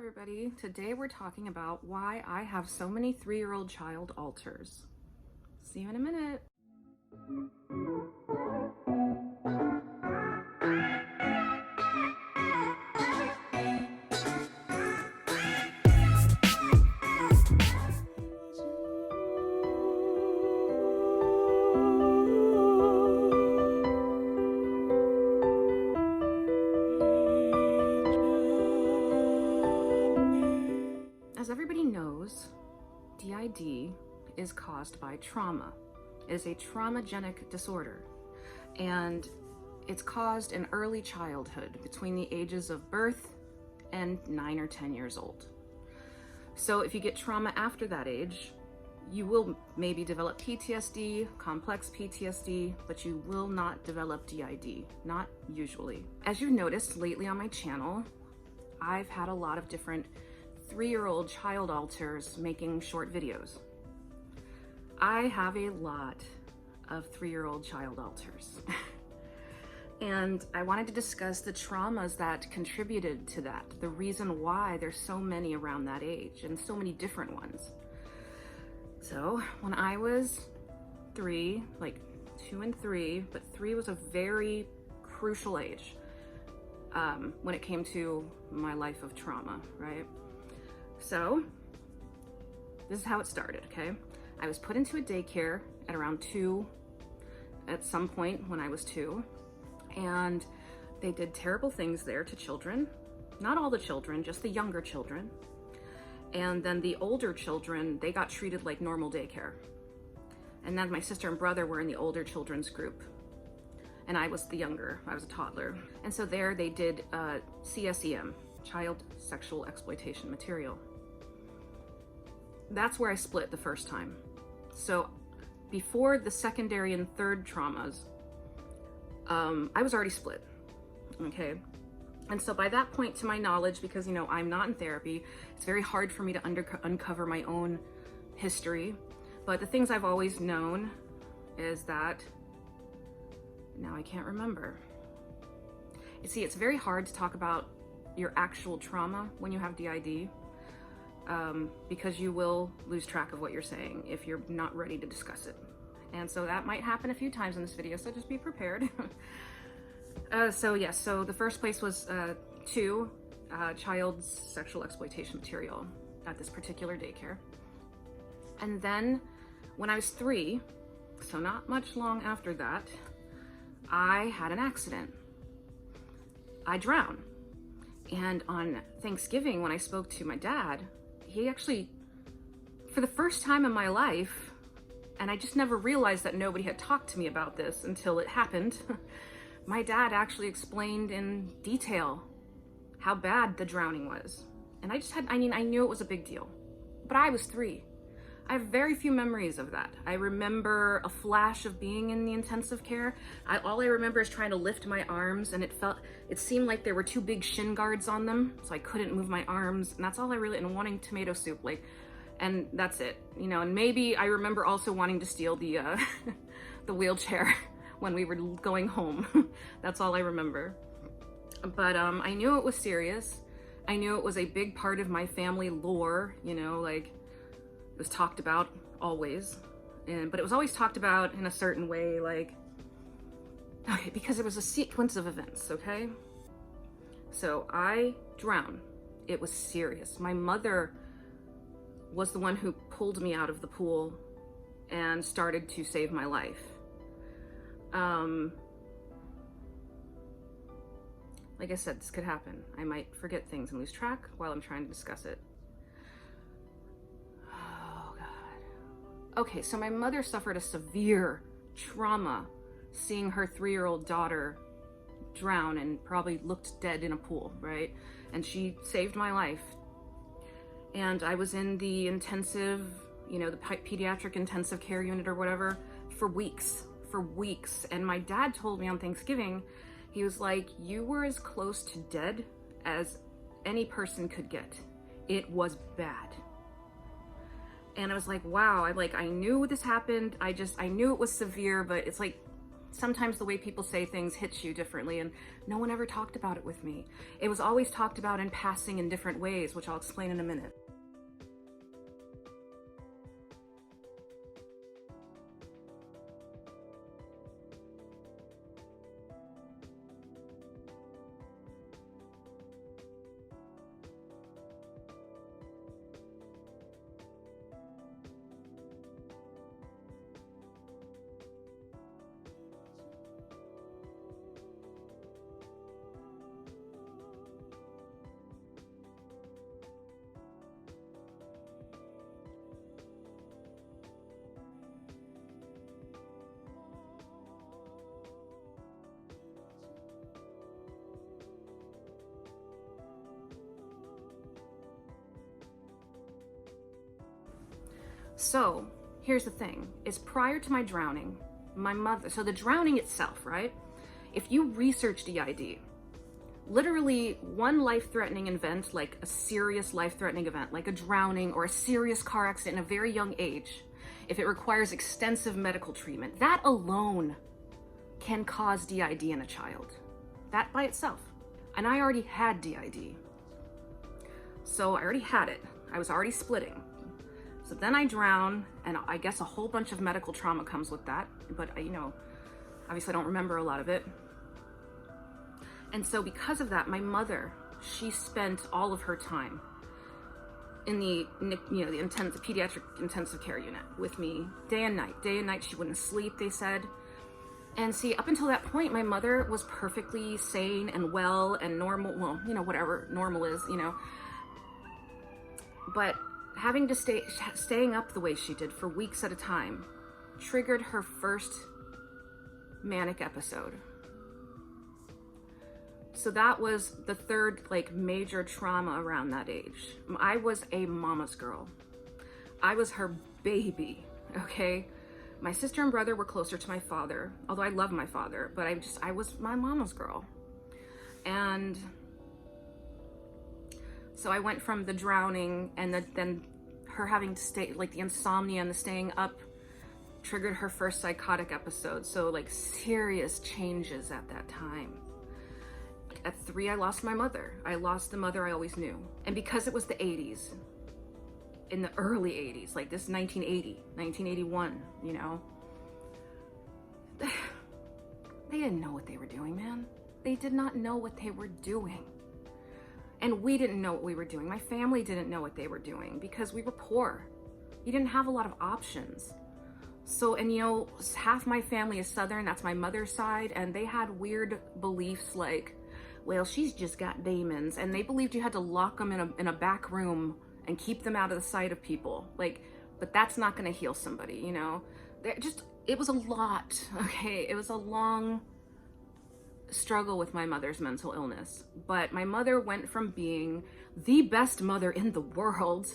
everybody. Today we're talking about why I have so many 3-year-old child alters. See you in a minute. As everybody knows, DID is caused by trauma. It is a traumagenic disorder, and it's caused in early childhood between the ages of birth and 9 or 10 years old. So if you get trauma after that age, you will maybe develop PTSD, complex PTSD, but you will not develop DID, not usually. As you've noticed lately on my channel, I've had a lot of different 3-year-old child alters making short videos. I have a lot of 3-year-old child alters. And I wanted to discuss the traumas that contributed to that, the reason why there's so many around that age and so many different ones. So when I was 3, like 2 and 3, but 3 was a very crucial age when it came to my life of trauma, right? So this is how it started, okay? I was put into a daycare at around 2, at some point when I was 2, and they did terrible things there to children. Not all the children, just the younger children. And then the older children, they got treated like normal daycare. And then my sister and brother were in the older children's group. And I was the younger, I was a toddler. And so there they did CSEM, child sexual exploitation material. That's where I split the first time. So before the secondary and third traumas, I was already split, okay? And so by that point, to my knowledge, because I'm not in therapy, it's very hard for me to uncover my own history. But the things I've always known is that, now I can't remember. You see, it's very hard to talk about your actual trauma when you have DID, because you will lose track of what you're saying if you're not ready to discuss it. And so that might happen a few times in this video, so just be prepared. So the first place was 2, child sexual exploitation material at this particular daycare. And then when I was 3, so not much long after that, I had an accident. I drowned. And on Thanksgiving, when I spoke to my dad, he actually, for the first time in my life, and I just never realized that nobody had talked to me about this until it happened, my dad actually explained in detail how bad the drowning was. And I knew it was a big deal, but I was 3. I have very few memories of that. I remember a flash of being in the intensive care. All I remember is trying to lift my arms, and it seemed like there were 2 big shin guards on them, so I couldn't move my arms, and that's all I really, and wanting tomato soup, and that's it, and maybe I remember also wanting to steal the the wheelchair when we were going home. That's all I remember. But I knew it was serious. I knew it was a big part of my family lore, it was talked about always, but it was always talked about in a certain way, okay, because it was a sequence of events, okay? So I drowned. It was serious. My mother was the one who pulled me out of the pool and started to save my life. Like I said, this could happen. I might forget things and lose track while I'm trying to discuss it. Oh God. Okay, so my mother suffered a severe trauma seeing her 3-year-old daughter drown and probably looked dead in a pool, right? And she saved my life. And I was in the intensive, the pediatric intensive care unit or whatever for weeks. And my dad told me on Thanksgiving, he was like, you were as close to dead as any person could get. It was bad. And I was like, wow, I knew this happened. I knew it was severe, but it's like, sometimes the way people say things hits you differently, and no one ever talked about it with me. It was always talked about in passing in different ways, which I'll explain in a minute. So here's the thing, is prior to my drowning, my mother, so the drowning itself, right? If you research DID, literally one life-threatening event, like a serious life-threatening event, like a drowning or a serious car accident at a very young age, if it requires extensive medical treatment, that alone can cause DID in a child. That by itself. And I already had DID. So I already had it. I was already splitting. So then I drown, and I guess a whole bunch of medical trauma comes with that, but obviously I don't remember a lot of it. And so because of that, my mother, she spent all of her time in the pediatric intensive care unit with me day and night. Day and night she wouldn't sleep, they said. And see, up until that point, my mother was perfectly sane and well and normal, well, whatever normal is, But having to staying up the way she did for weeks at a time triggered her first manic episode. So that was the third major trauma around that age. I was a mama's girl. I was her baby, okay? My sister and brother were closer to my father, although I love my father, but I was my mama's girl. And so I went from the drowning and then her having to stay, the insomnia and the staying up triggered her first psychotic episode. So serious changes at that time. At 3, I lost my mother. I lost the mother I always knew. And because it was the 80s, in the early 80s, this 1980, 1981, they didn't know what they were doing, man. They did not know what they were doing. And we didn't know what we were doing. My family didn't know what they were doing because we were poor. You didn't have a lot of options. So, and half my family is Southern, that's my mother's side, and they had weird beliefs well, she's just got demons, and they believed you had to lock them in a back room and keep them out of the sight of people. But that's not gonna heal somebody, it was a lot, okay? It was a long struggle with my mother's mental illness. But my mother went from being the best mother in the world,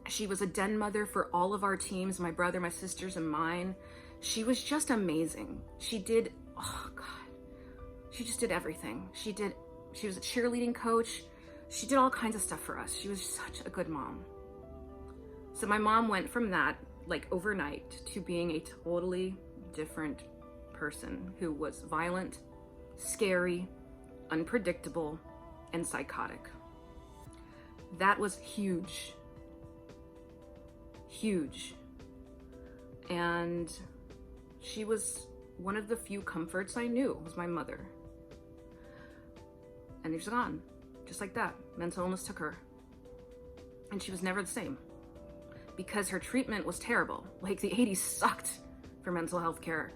she was a den mother for all of our teams, my brother, my sisters, and mine. She was just amazing. She did, oh God, she just did everything. She was a cheerleading coach. She did all kinds of stuff for us. She was such a good mom. So my mom went from that, overnight, to being a totally different person who was violent, scary, unpredictable, and psychotic. That was huge. Huge. And she was one of the few comforts I knew, was my mother. And she's gone, just like that. Mental illness took her. And she was never the same because her treatment was terrible. The 80s sucked for mental health care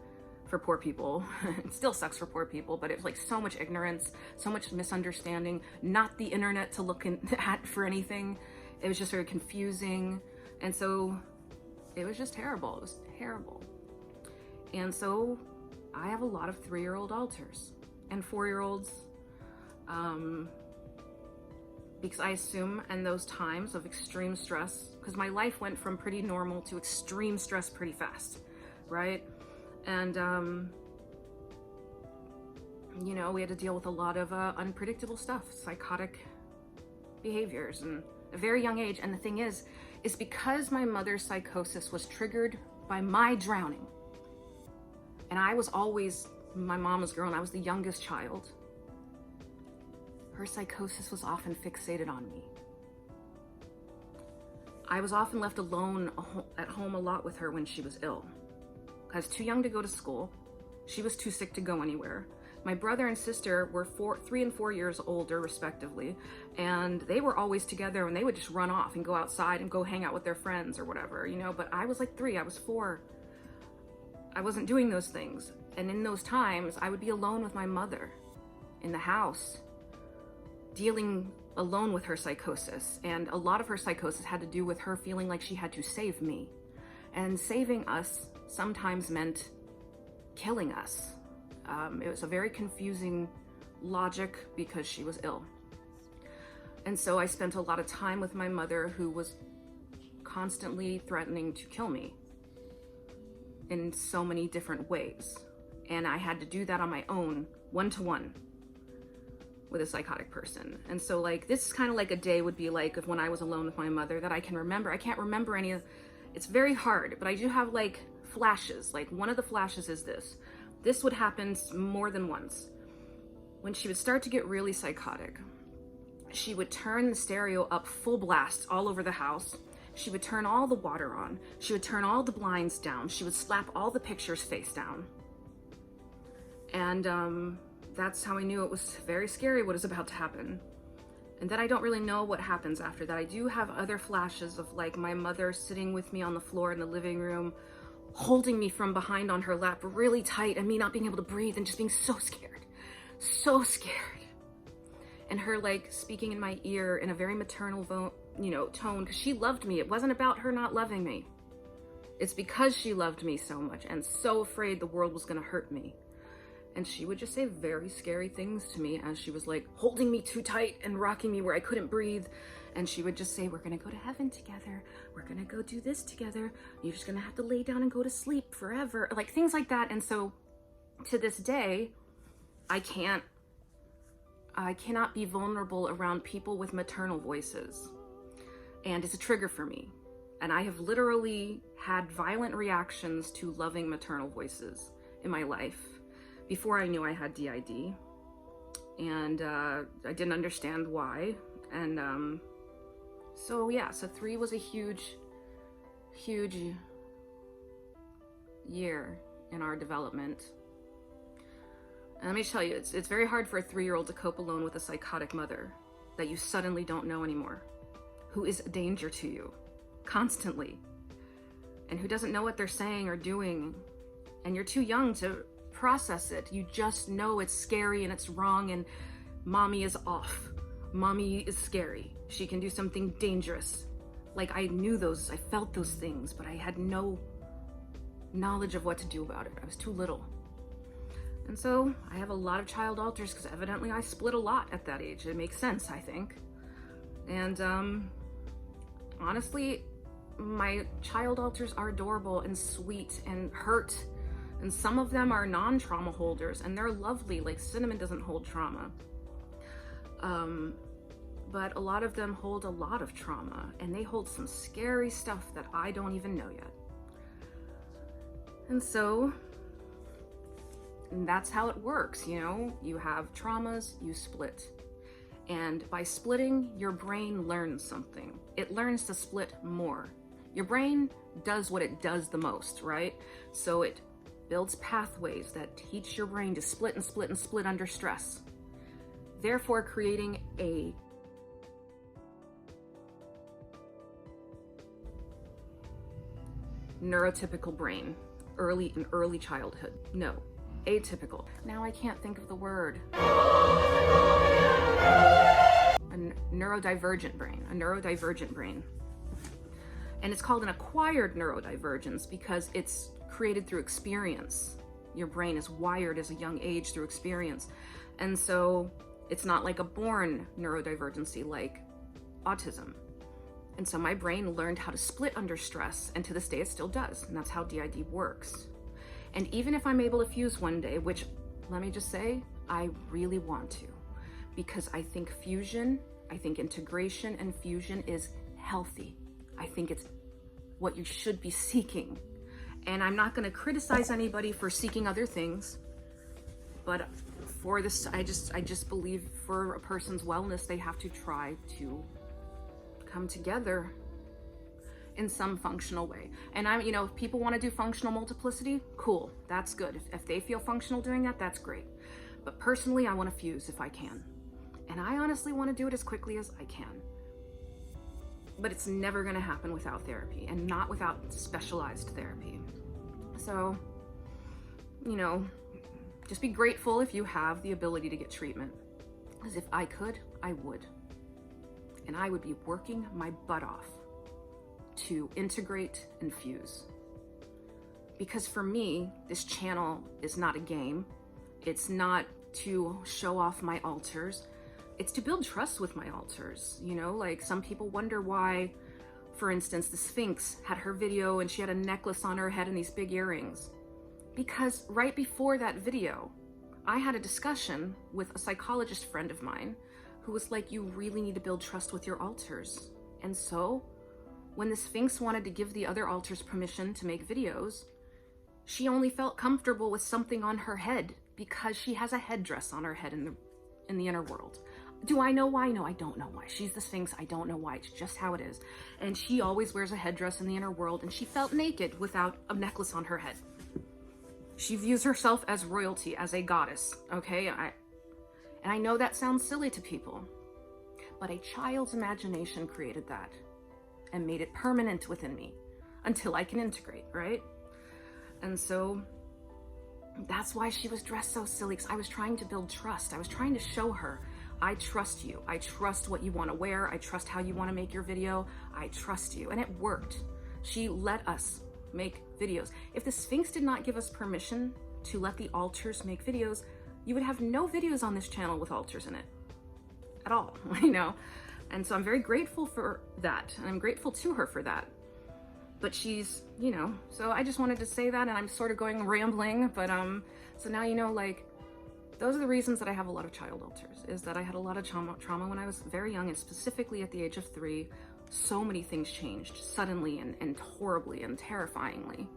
for poor people. It still sucks for poor people, but it was so much ignorance, so much misunderstanding, not the internet to look at for anything. It was just very confusing. And so it was just terrible. It was terrible. And so I have a lot of 3-year-old alters and 4-year-olds, because I assume in those times of extreme stress, because my life went from pretty normal to extreme stress pretty fast, right? And, we had to deal with a lot of unpredictable stuff, psychotic behaviors, and a very young age. And the thing is because my mother's psychosis was triggered by my drowning, And I was always, my mom was grown, I was the youngest child. Her psychosis was often fixated on me. I was often left alone at home a lot with her when she was ill. I was too young to go to school. She was too sick to go anywhere. My brother and sister were 3 and 4 years older, respectively, and they were always together, and they would just run off and go outside and go hang out with their friends or whatever, you know, but I was like 3, I was 4. I wasn't doing those things. And in those times, I would be alone with my mother in the house, dealing alone with her psychosis. And a lot of her psychosis had to do with her feeling like she had to save me. And saving us sometimes meant killing us. It was a very confusing logic because she was ill. And so I spent a lot of time with my mother, who was constantly threatening to kill me in so many different ways. And I had to do that on my own, one-to-one, with a psychotic person. And so like, this is kind of like a day would be like of when I was alone with my mother that I can remember. I can't remember any of, it's very hard, but I do have like flashes. Like one of the flashes is this. This would happen more than once. When she would start to get really psychotic, she would turn the stereo up full blast all over the house. She would turn all the water on. She would turn all the blinds down. She would slap all the pictures face down. And that's how I knew it was very scary what is about to happen. And then I don't really know what happens after that. I do have other flashes of like my mother sitting with me on the floor in the living room, holding me from behind on her lap really tight, and me not being able to breathe and just being so scared, so scared. And her like speaking in my ear in a very maternal tone, because she loved me. It wasn't about her not loving me. It's because she loved me so much and so afraid the world was gonna hurt me. And she would just say very scary things to me as she was like holding me too tight and rocking me where I couldn't breathe. And she would just say, we're gonna go to heaven together. We're gonna go do this together. You're just gonna have to lay down and go to sleep forever. Like things like that. And so to this day, I cannot be vulnerable around people with maternal voices. And it's a trigger for me. And I have literally had violent reactions to loving maternal voices in my life before I knew I had DID. And I didn't understand why. And so yeah, so 3 was a huge, huge year in our development. And let me tell you, it's very hard for a 3-year-old to cope alone with a psychotic mother that you suddenly don't know anymore, who is a danger to you constantly, and who doesn't know what they're saying or doing, and you're too young to process it. You just know it's scary and it's wrong, and mommy is off. Mommy is scary. She can do something dangerous. Like I knew those, I felt those things, but I had no knowledge of what to do about it. I was too little. And so I have a lot of child alters because evidently I split a lot at that age. It makes sense, I think. And honestly, my child alters are adorable and sweet and hurt. And some of them are non-trauma holders and they're lovely, like Cinnamon doesn't hold trauma. But a lot of them hold a lot of trauma, and they hold some scary stuff that I don't even know yet. And so that's how it works, you know? You have traumas, you split. And by splitting, your brain learns something. It learns to split more. Your brain does what it does the most, right? So it builds pathways that teach your brain to split and split and split under stress, therefore creating a neurotypical brain in early childhood. No, atypical. Now I can't think of the word. A neurodivergent brain. And it's called an acquired neurodivergence because it's created through experience. Your brain is wired as a young age through experience. And so it's not like a born neurodivergency like autism. And so my brain learned how to split under stress, and to this day it still does. And that's how DID works. And even if I'm able to fuse one day, which let me just say, I really want to, because I think integration and fusion is healthy. I think it's what you should be seeking. And I'm not going to criticize anybody for seeking other things, but for this, I just believe for a person's wellness, they have to try to come together in some functional way. And if people want to do functional multiplicity, cool, that's good. If they feel functional doing that, that's great. But personally, I want to fuse if I can. And I honestly want to do it as quickly as I can. But it's never going to happen without therapy, and not without specialized therapy. So, just be grateful if you have the ability to get treatment. Because if I could, I would. And I would be working my butt off to integrate and fuse. Because for me, this channel is not a game. It's not to show off my altars. It's to build trust with my altars. Like some people wonder why, for instance, the Sphinx had her video and she had a necklace on her head and these big earrings. Because right before that video, I had a discussion with a psychologist friend of mine who was like, you really need to build trust with your altars. And so when the Sphinx wanted to give the other altars permission to make videos, she only felt comfortable with something on her head because she has a headdress on her head in the inner world. Do I know why? No, I don't know why. She's the Sphinx. I don't know why. It's just how it is. And she always wears a headdress in the inner world, and she felt naked without a necklace on her head. She views herself as royalty, as a goddess, okay? And I know that sounds silly to people, but a child's imagination created that and made it permanent within me until I can integrate, right? And so that's why she was dressed so silly, because I was trying to build trust. I was trying to show her, I trust you. I trust what you want to wear. I trust how you want to make your video. I trust you. And it worked. She let us make videos. If the Sphinx did not give us permission to let the altars make videos, you would have no videos on this channel with altars in it at all, And so I'm very grateful for that. And I'm grateful to her for that. But she's, so I just wanted to say that, and I'm sort of going rambling, but so now those are the reasons that I have a lot of child altars, is that I had a lot of trauma when I was very young, and specifically at the age of 3, so many things changed suddenly and horribly and terrifyingly,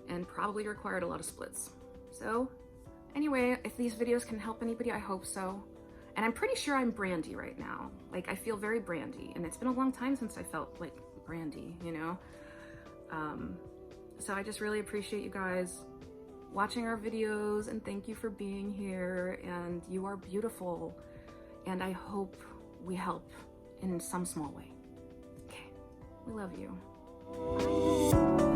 and probably required a lot of splits. So anyway, if these videos can help anybody, I hope so. And I'm pretty sure I'm Brandy right now. Like, I feel very Brandy, and it's been a long time since I felt like Brandy, So I just really appreciate you guys watching our videos, and thank you for being here, and you are beautiful, and I hope we help in some small way. Okay, we love you. Bye.